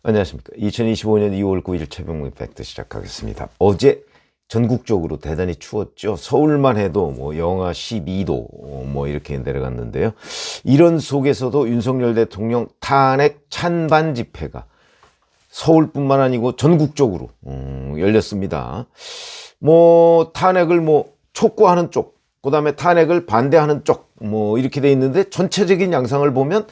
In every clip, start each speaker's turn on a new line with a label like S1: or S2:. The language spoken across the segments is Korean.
S1: 안녕하십니까. 2025년 2월 9일 최병무의 팩트 시작하겠습니다. 어제 전국적으로 대단히 추웠죠. 서울만 해도 뭐 영하 12도 뭐 이렇게 내려갔는데요. 이런 속에서도 윤석열 대통령 탄핵 찬반 집회가 서울뿐만 아니고 전국적으로 열렸습니다. 뭐 탄핵을 뭐 촉구하는 쪽, 그다음에 탄핵을 반대하는 쪽, 뭐 이렇게 돼 있는데 전체적인 양상을 보면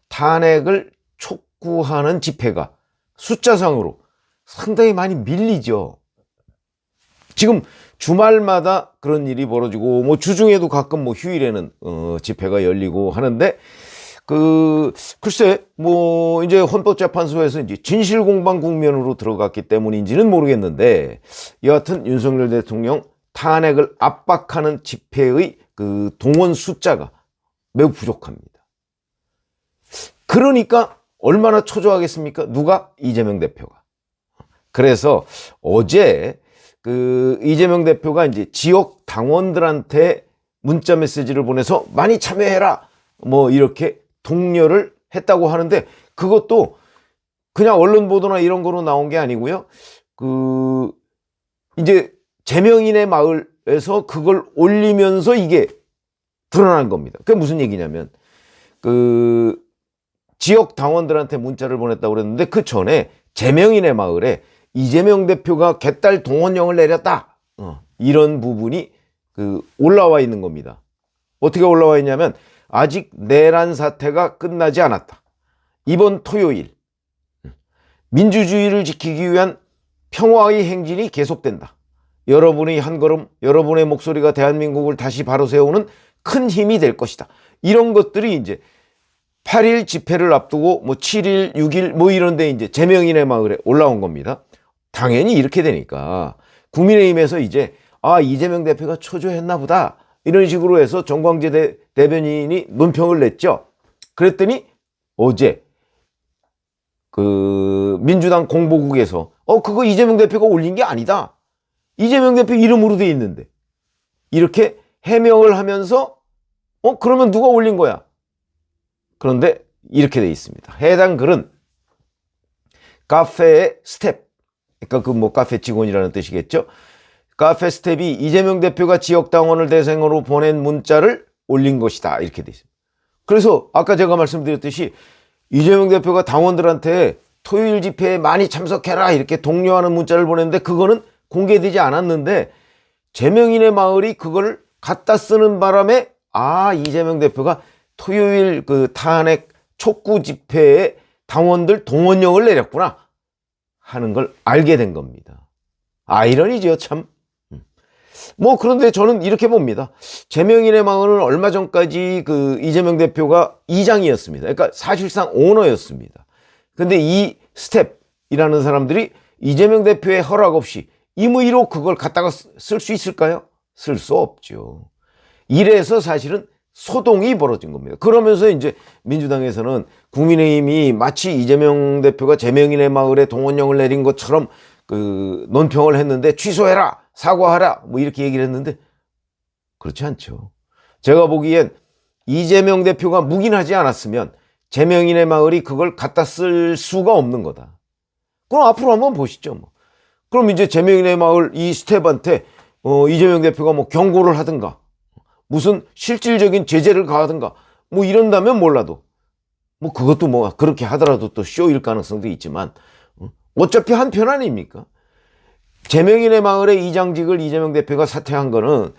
S1: 탄핵을 촉구하는 집회가 숫자상으로 상당히 많이 밀리죠. 지금 주말마다 그런 일이 벌어지고 뭐 주중에도 가끔 뭐 휴일에는 집회가 열리고 하는데 글쎄 뭐 이제 헌법재판소에서 이제 진실공방 국면으로 들어갔기 때문인지는 모르겠는데 여하튼 윤석열 대통령 탄핵을 압박하는 집회의 그 동원 숫자가 매우 부족합니다. 그러니까 얼마나 초조하겠습니까? 누가? 이재명 대표가. 그래서 어제 이재명 대표가 이제 지역 당원들한테 문자 메시지를 보내서 많이 참여해라 뭐 이렇게 독려를 했다고 하는데 그것도 그냥 언론 보도나 이런 거로 나온 게 아니고요. 이제 제명인의 마을에서 그걸 올리면서 이게 드러난 겁니다. 그게 무슨 얘기냐면 지역 당원들한테 문자를 보냈다고 그랬는데 그 전에 제명인의 마을에 이재명 대표가 개딸 동원령을 내렸다. 이런 부분이 올라와 있는 겁니다. 어떻게 올라와 있냐면 아직 내란 사태가 끝나지 않았다. 이번 토요일 민주주의를 지키기 위한 평화의 행진이 계속된다. 여러분의 한 걸음, 여러분의 목소리가 대한민국을 다시 바로 세우는 큰 힘이 될 것이다. 이런 것들이 이제 8일 집회를 앞두고 뭐 7일, 6일 뭐 이런데 이제 제명인의 마을에 올라온 겁니다. 당연히 이렇게 되니까 국민의힘에서 이제 이재명 대표가 초조했나 보다 이런 식으로 해서 정광재 대변인이 논평을 냈죠. 그랬더니 어제 민주당 공보국에서 그거 이재명 대표가 올린 게 아니다. 이재명 대표 이름으로 돼 있는데 이렇게 해명을 하면서 그러면 누가 올린 거야? 그런데 이렇게 돼 있습니다. 해당 글은 카페의 스텝, 그러니까 뭐 카페 직원이라는 뜻이겠죠. 카페 스텝이 이재명 대표가 지역 당원을 대상으로 보낸 문자를 올린 것이다. 이렇게 돼 있습니다. 그래서 아까 제가 말씀드렸듯이 이재명 대표가 당원들한테 토요일 집회에 많이 참석해라 이렇게 독려하는 문자를 보냈는데 그거는 공개되지 않았는데 제명인의 마을이 그걸 갖다 쓰는 바람에 이재명 대표가 토요일 탄핵 촉구 집회에 당원들 동원령을 내렸구나 하는 걸 알게 된 겁니다. 아이러니죠, 참. 뭐 그런데 저는 이렇게 봅니다. 제명인의 마을은 얼마 전까지 이재명 대표가 이장이었습니다. 그러니까 사실상 오너였습니다. 근데 이 스텝이라는 사람들이 이재명 대표의 허락 없이 임의로 그걸 갖다가 쓸 수 있을까요? 쓸 수 없죠. 이래서 사실은 소동이 벌어진 겁니다. 그러면서 이제 민주당에서는 국민의힘이 마치 이재명 대표가 제명인의 마을에 동원령을 내린 것처럼 논평을 했는데 취소해라, 사과하라 뭐 이렇게 얘기를 했는데 그렇지 않죠. 제가 보기엔 이재명 대표가 묵인하지 않았으면 제명인의 마을이 그걸 갖다 쓸 수가 없는 거다. 그럼 앞으로 한번 보시죠. 뭐. 그럼 이제 제명인의 마을 이 스텝한테 이재명 대표가 뭐 경고를 하든가 무슨 실질적인 제재를 가하든가 뭐 이런다면 몰라도 뭐 그것도 뭐 그렇게 하더라도 또 쇼일 가능성도 있지만 어차피 한편 아닙니까? 제명인의 마을의 이장직을 이재명 대표가 사퇴한 거는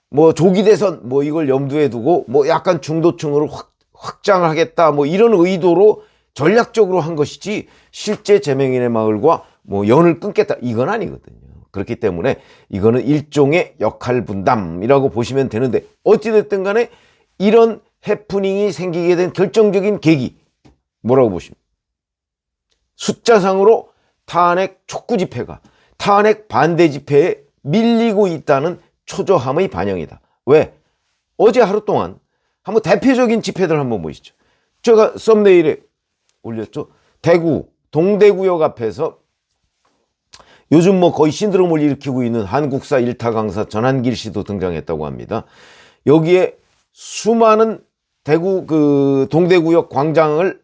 S1: 뭐 조기 대선 뭐 이걸 염두에 두고 뭐 약간 중도층으로 확장하겠다 뭐 이런 의도로 전략적으로 한 것이지 실제 제명인의 마을과 뭐 연을 끊겠다 이건 아니거든요. 그렇기 때문에 이거는 일종의 역할 분담이라고 보시면 되는데 어찌됐든 간에 이런 해프닝이 생기게 된 결정적인 계기 뭐라고 보십니까? 숫자상으로 탄핵 촉구 집회가 탄핵 반대 집회에 밀리고 있다는 초조함의 반영이다. 왜? 어제 하루 동안 한번 대표적인 집회들 한번 보시죠. 제가 썸네일에 올렸죠. 대구 동대구역 앞에서 요즘 뭐 거의 신드롬을 일으키고 있는 한국사 일타 강사 전한길 씨도 등장했다고 합니다. 여기에 수많은 대구 그 동대구역 광장을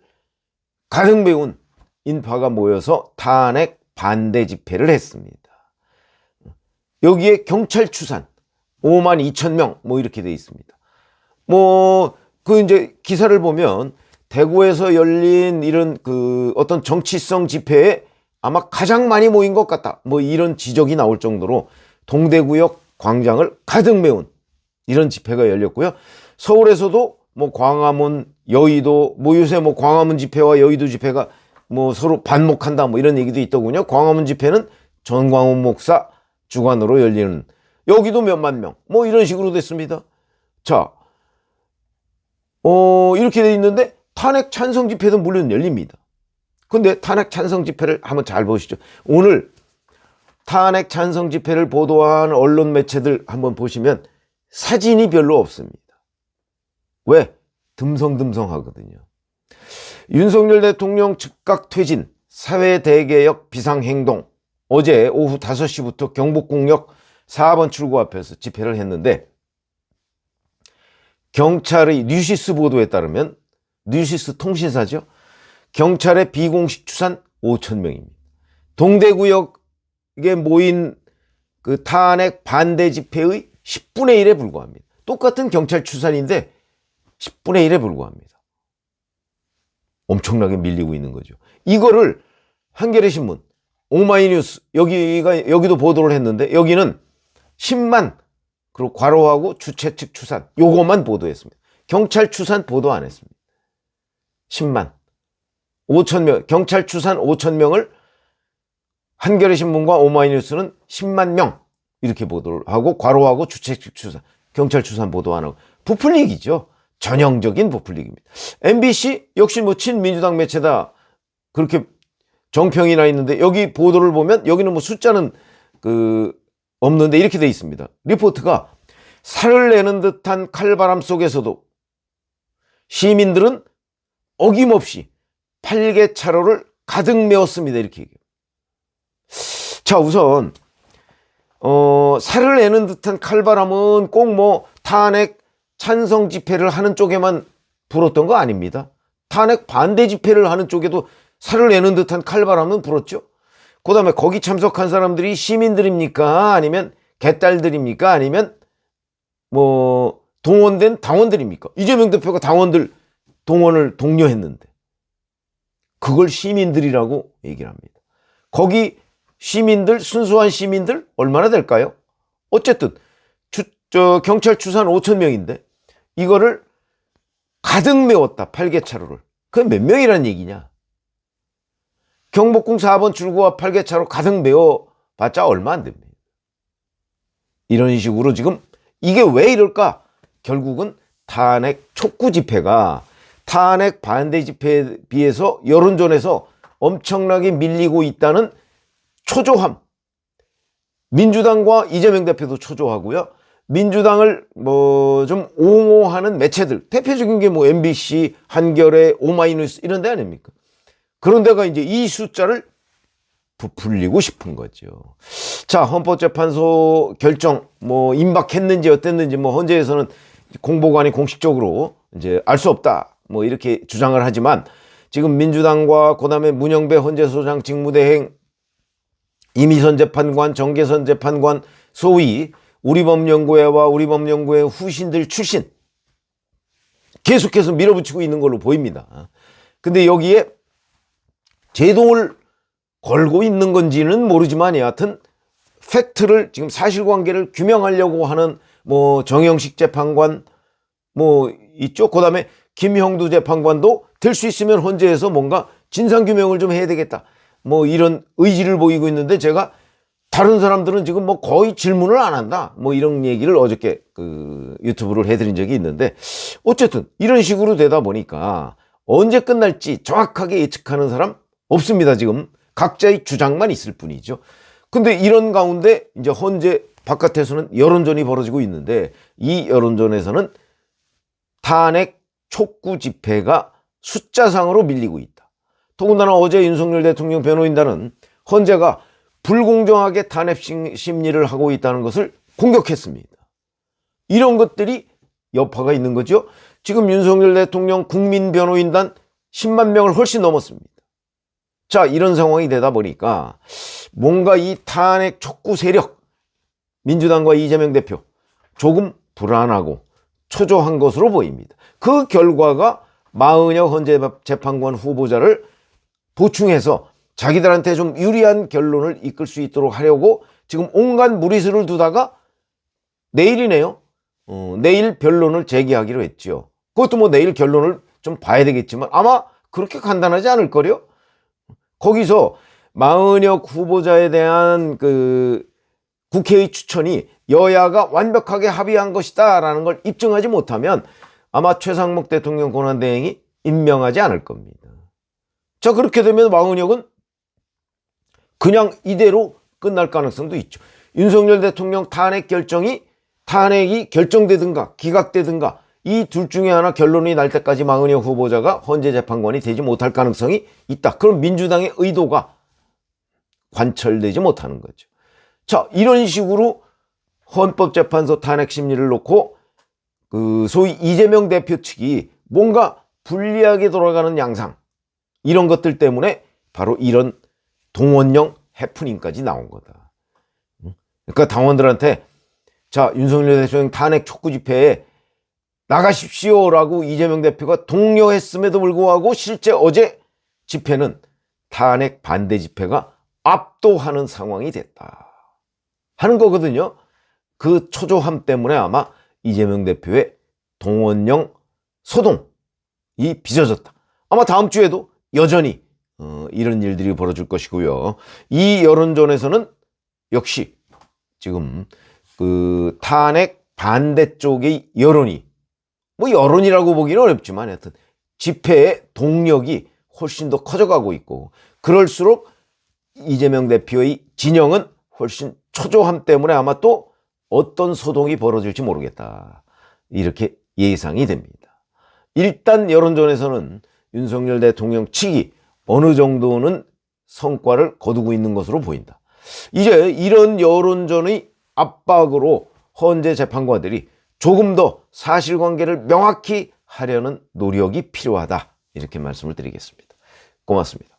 S1: 가득 메운 인파가 모여서 탄핵 반대 집회를 했습니다. 여기에 경찰 추산 5만 2천 명 뭐 이렇게 돼 있습니다. 뭐 그 이제 기사를 보면 대구에서 열린 이런 그 어떤 정치성 집회에 아마 가장 많이 모인 것 같다. 뭐 이런 지적이 나올 정도로 동대구역 광장을 가득 메운 이런 집회가 열렸고요. 서울에서도 뭐 광화문, 여의도, 뭐 요새 뭐 광화문 집회와 여의도 집회가 뭐 서로 반목한다 뭐 이런 얘기도 있더군요. 광화문 집회는 전광훈 목사 주관으로 열리는, 여기도 몇만 명 뭐 이런 식으로 됐습니다. 자, 이렇게 돼 있는데 탄핵 찬성 집회도 물론 열립니다. 근데 탄핵 찬성 집회를 한번 잘 보시죠. 오늘 탄핵 찬성 집회를 보도한 언론 매체들 한번 보시면 사진이 별로 없습니다. 왜? 듬성듬성하거든요. 윤석열 대통령 즉각 퇴진, 사회대개혁 비상행동, 어제 오후 5시부터 경복궁역 4번 출구 앞에서 집회를 했는데, 경찰의 뉴시스 보도에 따르면, 뉴시스 통신사죠, 경찰의 비공식 추산 5천 명입니다. 동대구역에 모인 그 탄핵 반대 집회의 10분의 1에 불과합니다. 똑같은 경찰 추산인데 10분의 1에 불과합니다. 엄청나게 밀리고 있는 거죠. 이거를 한겨레 신문, 오마이뉴스, 여기도 보도를 했는데, 여기는 10만, 그리고 괄호하고 주최 측 추산, 요것만 보도했습니다. 경찰 추산 보도 안 했습니다. 10만, 5천 명, 경찰 추산 5천 명을 한겨레 신문과 오마이뉴스는 10만 명 이렇게 보도를 하고, 괄호하고 주최 측 추산, 경찰 추산 보도 안 하고, 부풀리기죠. 전형적인 부풀리기입니다. MBC 역시 뭐 친민주당 매체다 그렇게 정평이 나 있는데, 여기 보도를 보면 여기는 뭐 숫자는 없는데 이렇게 돼 있습니다. 리포트가 살을 내는 듯한 칼바람 속에서도 시민들은 어김없이 팔개차로를 가득 메웠습니다. 이렇게 얘기해요. 자, 우선 살을 내는 듯한 칼바람은 꼭 뭐 탄핵 찬성 집회를 하는 쪽에만 불었던 거 아닙니다. 탄핵 반대 집회를 하는 쪽에도 살을 내는 듯한 칼바람은 불었죠. 그 다음에 거기 참석한 사람들이 시민들입니까? 아니면 개딸들입니까? 아니면 뭐 동원된 당원들입니까? 이재명 대표가 당원들 동원을 독려했는데 그걸 시민들이라고 얘기를 합니다. 거기 시민들, 순수한 시민들 얼마나 될까요? 어쨌든 경찰 추산 5천 명인데 이거를 가득 메웠다, 팔개차로를. 그게 몇 명이란 얘기냐? 경복궁 4번 출구 앞 팔개차로 가득 메워봤자 얼마 안 됩니다. 이런 식으로 지금 이게 왜 이럴까? 결국은 탄핵 촉구 집회가 탄핵 반대 집회에 비해서 여론전에서 엄청나게 밀리고 있다는 초조함. 민주당과 이재명 대표도 초조하고요. 민주당을 뭐 좀 옹호하는 매체들, 대표적인 게 뭐 MBC, 한겨레, 오마이뉴스 이런 데 아닙니까? 그런 데가 이제 이 숫자를 부풀리고 싶은 거죠. 자, 헌법재판소 결정 뭐 임박했는지 어땠는지 뭐 헌재에서는 공보관이 공식적으로 이제 알 수 없다 뭐 이렇게 주장을 하지만, 지금 민주당과 그다음에 문영배 헌재소장 직무대행, 이미선 재판관, 정계선 재판관, 소위 우리법연구회와 우리법연구회 후신들 출신 계속해서 밀어붙이고 있는 걸로 보입니다. 근데 여기에 제동을 걸고 있는 건지는 모르지만 여하튼 팩트를, 지금 사실관계를 규명하려고 하는 뭐 정영식 재판관 뭐 있죠. 그다음에 김형두 재판관도 될 수 있으면 헌재에서 뭔가 진상규명을 좀 해야 되겠다 뭐 이런 의지를 보이고 있는데, 제가 다른 사람들은 지금 뭐 거의 질문을 안 한다 뭐 이런 얘기를 어저께 유튜브를 해드린 적이 있는데, 어쨌든 이런 식으로 되다 보니까 언제 끝날지 정확하게 예측하는 사람 없습니다. 지금 각자의 주장만 있을 뿐이죠. 근데 이런 가운데 이제 헌재 바깥에서는 여론전이 벌어지고 있는데, 이 여론전에서는 탄핵 촉구 집회가 숫자상으로 밀리고 있다. 더군다나 어제 윤석열 대통령 변호인단은 헌재가 불공정하게 탄핵 심리를 하고 있다는 것을 공격했습니다. 이런 것들이 여파가 있는 거죠. 지금 윤석열 대통령 국민변호인단 10만 명을 훨씬 넘었습니다. 자, 이런 상황이 되다 보니까 뭔가 이 탄핵 촉구 세력, 민주당과 이재명 대표 조금 불안하고 초조한 것으로 보입니다. 그 결과가 마은혁 헌재재판관 후보자를 보충해서 자기들한테 좀 유리한 결론을 이끌 수 있도록 하려고 지금 온갖 무리수를 두다가 내일이네요. 내일 변론을 제기하기로 했죠. 그것도 뭐 내일 결론을 좀 봐야 되겠지만 아마 그렇게 간단하지 않을 거요. 거기서 마은혁 후보자에 대한 그 국회의 추천이 여야가 완벽하게 합의한 것이다 라는 걸 입증하지 못하면 아마 최상목 대통령 권한대행이 임명하지 않을 겁니다. 자, 그렇게 되면 마은혁은 그냥 이대로 끝날 가능성도 있죠. 윤석열 대통령 탄핵이 결정되든가 기각되든가 이 둘 중에 하나 결론이 날 때까지 마은혁 후보자가 헌재재판관이 되지 못할 가능성이 있다. 그럼 민주당의 의도가 관철되지 못하는 거죠. 자, 이런 식으로 헌법재판소 탄핵 심리를 놓고 그 소위 이재명 대표 측이 뭔가 불리하게 돌아가는 양상, 이런 것들 때문에 바로 이런 동원령 해프닝까지 나온 거다. 그러니까 당원들한테 자, 윤석열 대통령 탄핵 촉구 집회에 나가십시오라고 이재명 대표가 독려했음에도 불구하고 실제 어제 집회는 탄핵 반대 집회가 압도하는 상황이 됐다 하는 거거든요. 그 초조함 때문에 아마 이재명 대표의 동원령 소동이 빚어졌다. 아마 다음 주에도 여전히 이런 일들이 벌어질 것이고요. 이 여론전에서는 역시 지금 그 탄핵 반대 쪽의 여론이 뭐 여론이라고 보기는 어렵지만 하여튼 집회의 동력이 훨씬 더 커져가고 있고 그럴수록 이재명 대표의 진영은 훨씬 초조함 때문에 아마 또 어떤 소동이 벌어질지 모르겠다. 이렇게 예상이 됩니다. 일단 여론전에서는 윤석열 대통령 측이 어느 정도는 성과를 거두고 있는 것으로 보인다. 이제 이런 여론전의 압박으로 헌재 재판관들이 조금 더 사실관계를 명확히 하려는 노력이 필요하다. 이렇게 말씀을 드리겠습니다. 고맙습니다.